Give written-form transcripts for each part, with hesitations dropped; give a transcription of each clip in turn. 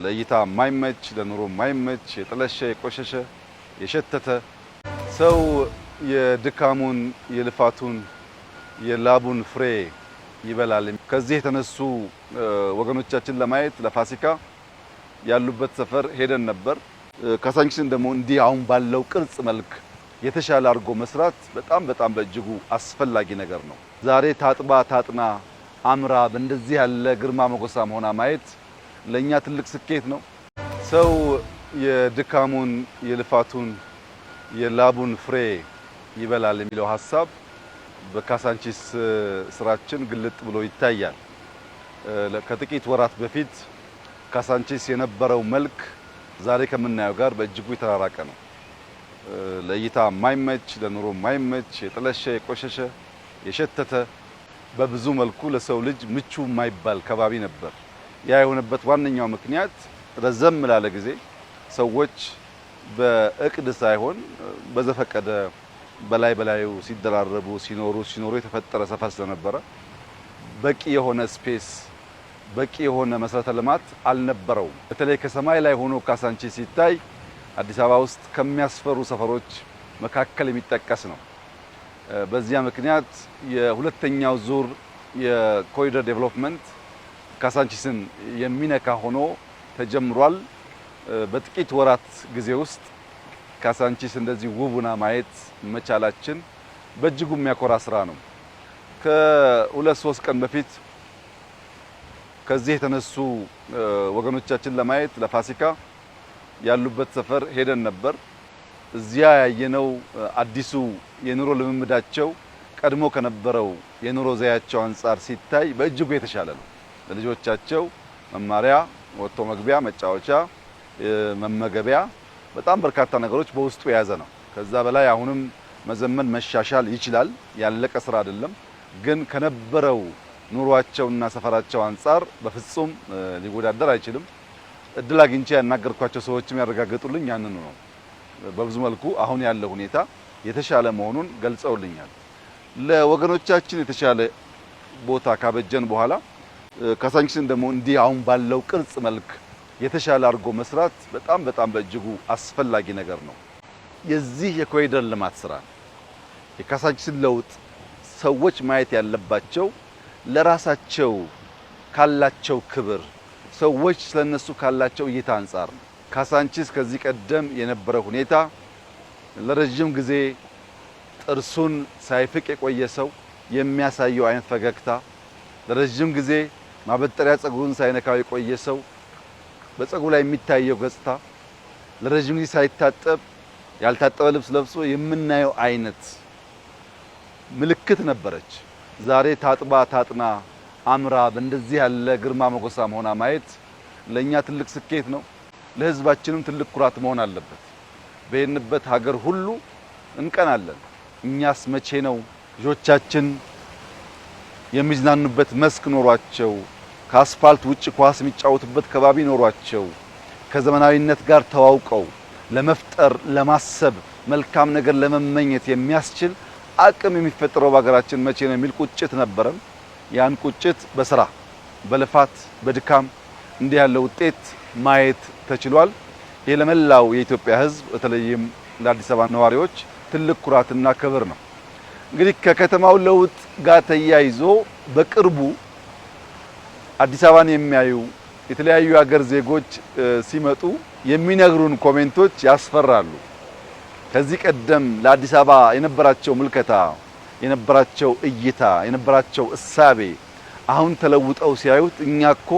ለእይታ ማይመች ለኑሮ ማይመች የጠለሸ የቆሸሸ የሸተተ ሰው የድካሙን የልፋቱን የላቡን ፍሬ ይበላል። ከዚህ የተነሱ ወገኖቻችን ለማየት ለፋሲካ ያሉበት ሰፈር ሄደን ነበር። ካሳንቺስን ደግሞ እንዲህ አሁን ባለው ቅርጽ መልክ የተሻለ አድርጎ መስራት በጣም በእጅጉ አስፈላጊ ነገር ነው። ዛሬ ታጥባ ታጥና አምራ በእንደዚህ ያለ ግርማ ሞገሳም ሆና ማየት ለኛ ትልቅ ስኬት ነው። ሰው የድካሙን የልፋቱን የላቡን ፍሬ ይበላል የሚለው ሐሳብ በካሳንቺስ ስራችን ግልጥ ብሎ ይታያል። ከጥቂት ወራት በፊት ካሳንቺስ የነበረው መልክ ዛሬ ከምናየው ጋር በእጅጉ የተራራቀ ነው። ለእይታ ማይመች ለኑሮ ማይመች የጠለሸ የቆሸሸ የሸተተ በብዙ መልኩ ለሰው ልጅ ምቹ የማይባል ከባቢ ነበር። ያ የሆነበት ዋነኛው ምክንያት ረዘም ላለ ጊዜ ሰዎች በእቅድ ሳይሆን በዘፈቀደ በላዩ ሲደራረቡ ሲኖሩ የተፈጠረ ሰፈር ስለነበረ በቂ የሆነ ስፔስ በቂ የሆነ መሰረተ ልማት አልነበረውም። በተለይ ከሰማይ ላይ ሆኖ ካሳንቺስ ሲታይ አዲስ አበባ ውስጥ ከሚያስፈሩ ሰፈሮች መካከል የሚጠቀስ ነው። በዚያ ምክንያት የሁለተኛው ዙር የኮሪደር ዴቨሎፕመንት ካሳንቺስን የሚነካ ሆኖ ተጀምሯል። በጥቂት ወራት ጊዜ ውስጥ ካሳንቺስ እንደዚህ ውቡና ማየት መቻላችን በእጅጉ የሚያኮራ ስራ ነው። ከ2-3 ቀን በፊት ከዚህ የተነሱ ወገኖቻችን ለማየት ለፋሲካ ያሉበት ሰፈር ሄደን ነበር። እዚያ ያየነው አዲሱ የኑሮ ልምምዳቸው ቀድሞ ከነበረው የኑሮ ዘያቸው አንፃር ሲታይ በእጅጉ የተሻለ ነው። ለልጆቻቸው መማሪያ፣ ወጥቶ መግቢያ፣ መጫወቻ፣ መመገቢያ በጣም በርካታ ነገሮች በውስጡ የያዘ ነው። ከዛ በላይ አሁንም መዘመን መሻሻል ይችላል። ያለቀ ስራ አይደለም። ግን ከነበረው ኑሯቸውና ሰፈራቸው አንፃር በፍጹም ሊወዳደር አይችልም። እድል አግኝቼ ያናገርኳቸው ሰዎችም ያረጋግጡልኝ ያንኑ ነው። በብዙ መልኩ አሁን ያለው ሁኔታ የተሻለ መሆኑን ገልጸውልኛል። ለወገኖቻችን የተሻለ ቦታ ካበጀን በኋላ ካሳንቺስን ደግሞ እንዲህ አሁን ባለው ቅርጽ መልክ የተሻለ አድርጎ መስራት በጣም በእጅጉ አስፈላጊ ነገር ነው። የዚህ የኮሪደር ልማት ስራ የካሳንቺስን ለውጥ ሰዎች ማየት ያለባቸው ለራሳቸው ካላቸው ክብር ሰዎች ስለነሱ ካላቸው እይታ አንፃር ነው። ካሳንቺስ ከዚህ ቀደም የነበረው ሁኔታ ለረጅም ጊዜ ጥርሱን ሳይፍቅ የቆየ ሰው የሚያሳየው አይነት ፈገግታ፣ ለረጅም ጊዜ ማበጠሪያ ጸጉሩን ሳይነካው የቆየ ሰው በጸጉሩ ላይ የሚታየው ገጽታ፣ ለረጅም ጊዜ ሳይታጠብ ያልታጠበ ልብስ ለብሶ የምናየው አይነት ምልክት ነበረች። ዛሬ ታጥባ ታጥና አምራ በእንደዚህ ያለ ግርማ ሞገሳም ሆና ማየት ለኛ ትልቅ ስኬት ነው። ለህዝባችንም ትልቅ ኩራት መሆን አለበት። በየንበት ሀገር ሁሉ እንቀናለን። እኛስ መቼ ነው ልጆቻችን የሚዝናኑበት መስክ ኖሯቸው ከአስፋልት ውጭ ኳስ የሚጫወቱበት ከባቢ ኖሯቸው ከዘመናዊነት ጋር ተዋውቀው ለመፍጠር ለማሰብ መልካም ነገር ለመመኘት የሚያስችል አቅም የሚፈጠረው በሀገራችን መቼ ነው የሚል ቁጭት ነበረን። ያን ቁጭት በስራ በልፋት በድካም እንዲህ ያለ ውጤት ማየት ተችሏል። ይህ ለመላው የኢትዮጵያ ሕዝብ በተለይም ለአዲስ አበባ ነዋሪዎች ትልቅ ኩራትና ክብር ነው። እንግዲህ ከከተማው ለውጥ ጋር ተያይዞ በቅርቡ አዲስ አበባን የሚያዩ የተለያዩ ሀገር ዜጎች ሲመጡ የሚነግሩን ኮሜንቶች ያስፈራሉ። ከዚህ ቀደም ለአዲስ አበባ የነበራቸው ምልከታ የነበራቸው እይታ የነበራቸው እሳቤ አሁን ተለውጠው ሲያዩት እኛኮ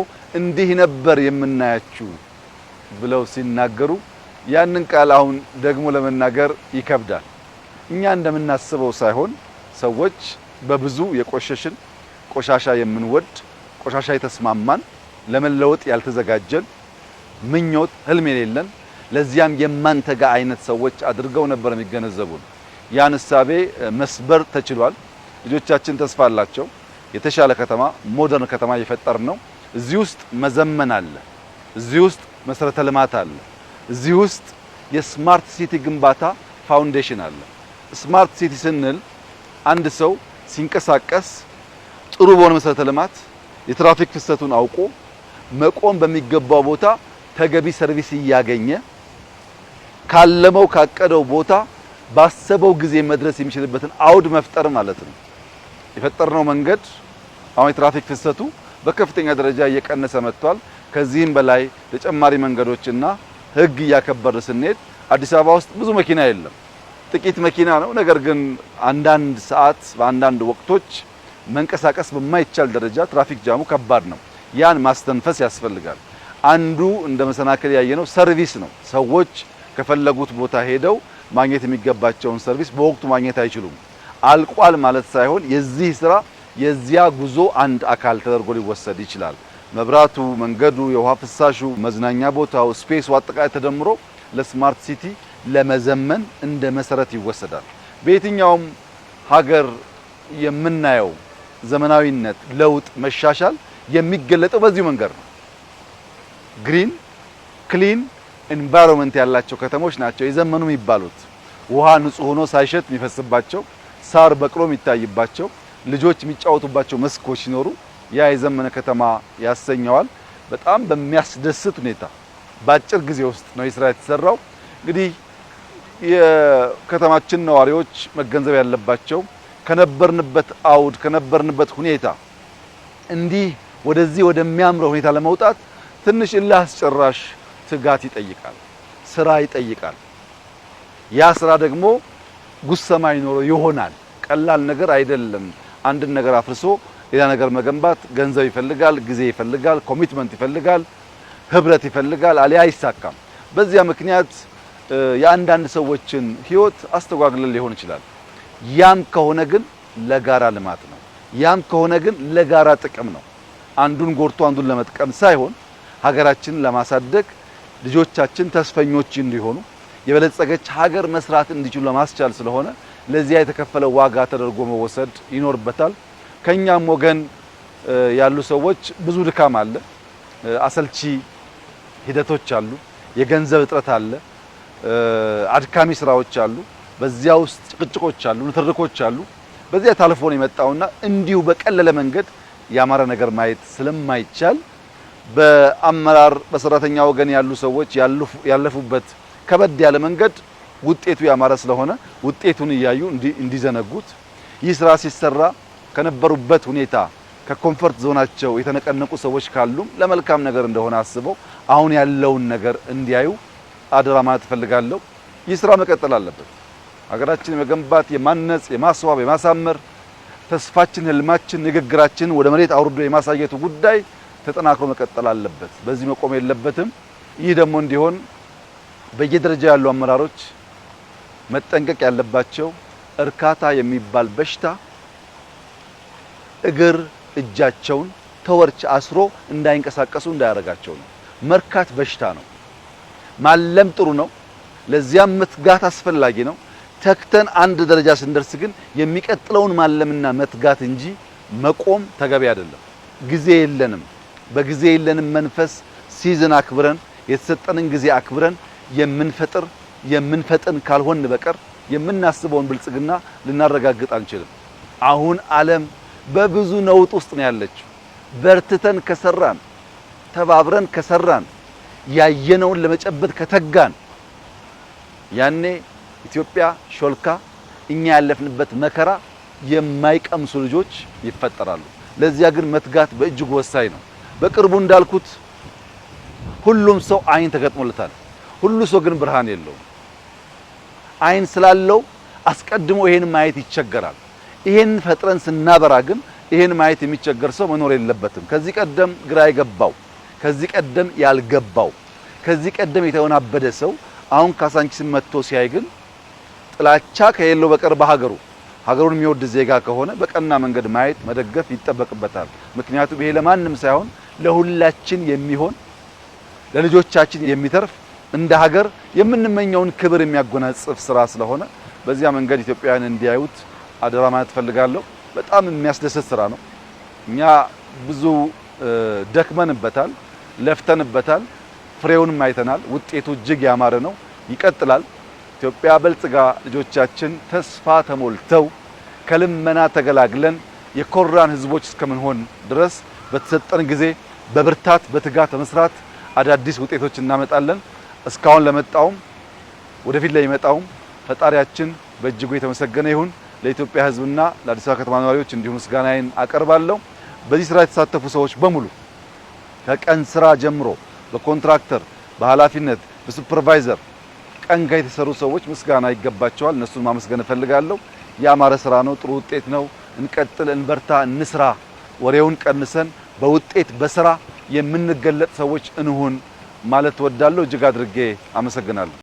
እንዲህ ነበር የምናያችሁ ብለው ሲናገሩ ያንን ቃል አሁን ደግሞ ለመናገር ይከብዳል። እኛ እንደምናስበው ሳይሆን ሰዎች በብዙ የቆሸሽን ቆሻሻ የምንወድ ቆሻሻ የተስማማን ለመለወጥ ያልተዘጋጀን ምኞት ህልም የሌለን ለዚያም የማንተጋ አይነት ሰዎች አድርገው ነበር የሚገነዘቡን። ያን እሳቤ መስበር ተችሏል። ልጆቻችን ተስፋ አላቸው። የተሻለ ከተማ ሞደርን ከተማ እየፈጠርን ነው። እዚህ ውስጥ መዘመን አለ። እዚህ ውስጥ መሰረተ ልማት አለ። እዚህ ውስጥ የስማርት ሲቲ ግንባታ ፋውንዴሽን አለ። ስማርት ሲቲ ስንል አንድ ሰው ሲንቀሳቀስ ጥሩ በሆነ መሰረተ ልማት የትራፊክ ፍሰቱን አውቆ መቆም በሚገባው ቦታ ተገቢ ሰርቪስ እያገኘ ካለመው ካቀደው ቦታ ባሰበው ጊዜ መድረስ የሚችልበትን አውድ መፍጠር ማለት ነው። የፈጠርነው መንገድ አሁን የትራፊክ ፍሰቱ በከፍተኛ ደረጃ እየቀነሰ መጥቷል። ከዚህም በላይ ተጨማሪ መንገዶችና ህግ እያከበር ስንሄድ አዲስ አበባ ውስጥ ብዙ መኪና የለም፣ ጥቂት መኪና ነው። ነገር ግን አንዳንድ ሰዓት በአንዳንድ ወቅቶች መንቀሳቀስ በማይቻል ደረጃ ትራፊክ ጃሙ ከባድ ነው። ያን ማስተንፈስ ያስፈልጋል። አንዱ እንደ መሰናከል ያየነው ሰርቪስ ነው። ሰዎች ከፈለጉት ቦታ ሄደው ማግኘት የሚገባቸውን ሰርቪስ በወቅቱ ማግኘት አይችሉም። አልቋል ማለት ሳይሆን የዚህ ስራ የዚያ ጉዞ አንድ አካል ተደርጎ ሊወሰድ ይችላል። መብራቱ፣ መንገዱ፣ የውሃ ፍሳሹ፣ መዝናኛ ቦታው፣ ስፔሱ አጠቃላይ ተደምሮ ለስማርት ሲቲ ለመዘመን እንደ መሰረት ይወሰዳል። በየትኛውም ሀገር የምናየው ዘመናዊነት፣ ለውጥ፣ መሻሻል የሚገለጠው በዚህ መንገድ ነው። ግሪን ክሊን ኤንቫይሮንመንት ያላቸው ከተሞች ናቸው የዘመኑ የሚባሉት። ውሃ ንጹህ ሆኖ ሳይሸት የሚፈስባቸው፣ ሳር በቅሎ የሚታይባቸው፣ ልጆች የሚጫወቱባቸው መስኮች ሲኖሩ ያ የዘመነ ከተማ ያሰኘዋል። በጣም በሚያስደስት ሁኔታ በአጭር ጊዜ ውስጥ ነው የስራ የተሰራው። እንግዲህ የከተማችን ነዋሪዎች መገንዘብ ያለባቸው ከነበርንበት አውድ ከነበርንበት ሁኔታ እንዲህ ወደዚህ ወደሚያምረው ሁኔታ ለመውጣት ትንሽ እልህ አስጨራሽ ትጋት ይጠይቃል፣ ስራ ይጠይቃል። ያ ስራ ደግሞ ጉሰማ ይኖረው ይሆናል። ቀላል ነገር አይደለም። አንድን ነገር አፍርሶ ሌላ ነገር መገንባት ገንዘብ ይፈልጋል፣ ጊዜ ይፈልጋል፣ ኮሚትመንት ይፈልጋል፣ ህብረት ይፈልጋል። አሊያ አይሳካም። በዚያ ምክንያት የአንዳንድ ሰዎችን ህይወት አስተጓግለን ሊሆን ይችላል። ያም ከሆነ ግን ለጋራ ልማት ነው። ያም ከሆነ ግን ለጋራ ጥቅም ነው። አንዱን ጎርቶ አንዱን ለመጥቀም ሳይሆን ሀገራችንን ለማሳደግ ልጆቻችን ተስፈኞች እንዲሆኑ የበለጸገች ሀገር መስራት እንዲችሉ ለማስቻል ስለሆነ ለዚያ የተከፈለ ዋጋ ተደርጎ መወሰድ ይኖርበታል። ከኛም ወገን ያሉ ሰዎች ብዙ ድካም አለ፣ አሰልቺ ሂደቶች አሉ፣ የገንዘብ እጥረት አለ፣ አድካሚ ስራዎች አሉ፣ በዚያ ውስጥ ጭቅጭቆች አሉ፣ ንትርኮች አሉ። በዚያ ታልፎ ነው የመጣውና እንዲሁ በቀለለ መንገድ ያማረ ነገር ማየት ስለማይቻል በአመራር በሰራተኛ ወገን ያሉ ሰዎች ያለፉበት ከበድ ያለ መንገድ ውጤቱ ያማረ ስለሆነ ውጤቱን እያዩ እንዲዘነጉት ይህ ስራ ሲሰራ ከነበሩበት ሁኔታ ከኮምፎርት ዞናቸው የተነቀነቁ ሰዎች ካሉም ለመልካም ነገር እንደሆነ አስበው አሁን ያለውን ነገር እንዲያዩ አደራ ማለት እፈልጋለሁ። ይህ ስራ መቀጠል አለበት። ሀገራችን የመገንባት የማነጽ የማስዋብ የማሳመር ተስፋችን ህልማችን ንግግራችን ወደ መሬት አውርዶ የማሳየቱ ጉዳይ ተጠናክሮ መቀጠል አለበት። በዚህ መቆም የለበትም። ይህ ደግሞ እንዲሆን በየደረጃ ያሉ አመራሮች መጠንቀቅ ያለባቸው እርካታ የሚባል በሽታ እግር እጃቸውን ተወርች አስሮ እንዳይንቀሳቀሱ እንዳያረጋቸው ነው። መርካት በሽታ ነው። ማለም ጥሩ ነው። ለዚያም መትጋት አስፈላጊ ነው። ተክተን አንድ ደረጃ ስንደርስ ግን የሚቀጥለውን ማለምና መትጋት እንጂ መቆም ተገቢ አይደለም። ጊዜ የለንም። በጊዜ የለንም መንፈስ ሲዝን አክብረን የተሰጠንን ጊዜ አክብረን የምንፈጥን ካልሆን በቀር የምናስበውን ብልጽግና ልናረጋግጥ አንችልም። አሁን ዓለም በብዙ ነውጥ ውስጥ ነው ያለችው። በርትተን ከሰራን ተባብረን ከሰራን ያየነውን ለመጨበጥ ከተጋን ያኔ ኢትዮጵያ ሾልካ እኛ ያለፍንበት መከራ የማይቀምሱ ልጆች ይፈጠራሉ። ለዚያ ግን መትጋት በእጅጉ ወሳኝ ነው። በቅርቡ እንዳልኩት ሁሉም ሰው አይን ተገጥሞለታል። ሁሉ ሰው ግን ብርሃን የለውም። አይን ስላለው አስቀድሞ ይሄን ማየት ይቸገራል። ይሄን ፈጥረን ስናበራ ግን ይሄን ማየት የሚቸገር ሰው መኖር የለበትም። ከዚህ ቀደም ግራ የገባው፣ ከዚህ ቀደም ያልገባው፣ ከዚህ ቀደም የተወናበደ ሰው አሁን ካሳንቺስን መጥቶ ሲያይ ግን ጥላቻ ከሌለው በቀር ሀገሩን የሚወድ ዜጋ ከሆነ በቀና መንገድ ማየት መደገፍ ይጠበቅበታል። ምክንያቱም ይሄ ለማንም ሳይሆን ለሁላችን የሚሆን ለልጆቻችን የሚተርፍ እንደ ሀገር የምንመኘውን ክብር የሚያጎናጽፍ ስራ ስለሆነ በዚያ መንገድ ኢትዮጵያውያን እንዲያዩት አደራ ማለት ፈልጋለሁ። በጣም የሚያስደስት ስራ ነው። እኛ ብዙ ደክመንበታል፣ ለፍተንበታል፣ ፍሬውንም አይተናል። ውጤቱ እጅግ ያማረ ነው። ይቀጥላል። ኢትዮጵያ በልጽጋ ልጆቻችን ተስፋ ተሞልተው ከልመና ተገላግለን የኮራን ህዝቦች እስከምንሆን ድረስ በተሰጠን ጊዜ በብርታት በትጋት በመስራት አዳዲስ ውጤቶች እናመጣለን። እስካሁን ለመጣውም ወደፊት ለሚመጣውም ፈጣሪያችን በእጅጉ የተመሰገነ ይሁን። ለኢትዮጵያ ሕዝብና ለአዲስ አበባ ከተማ ነዋሪዎች እንዲሁም ምስጋናዬን አቀርባለሁ። በዚህ ስራ የተሳተፉ ሰዎች በሙሉ ከቀን ስራ ጀምሮ በኮንትራክተር፣ በኃላፊነት፣ በሱፐርቫይዘር ቀን ጋር የተሰሩ ሰዎች ምስጋና ይገባቸዋል። እነሱን ማመስገን እፈልጋለሁ። ያማረ ስራ ነው፣ ጥሩ ውጤት ነው። እንቀጥል፣ እንበርታ፣ እንስራ። ወሬውን ቀንሰን በውጤት በስራ የምንገለጥ ሰዎች እንሁን ማለት ወዳለሁ። እጅግ አድርጌ አመሰግናለሁ።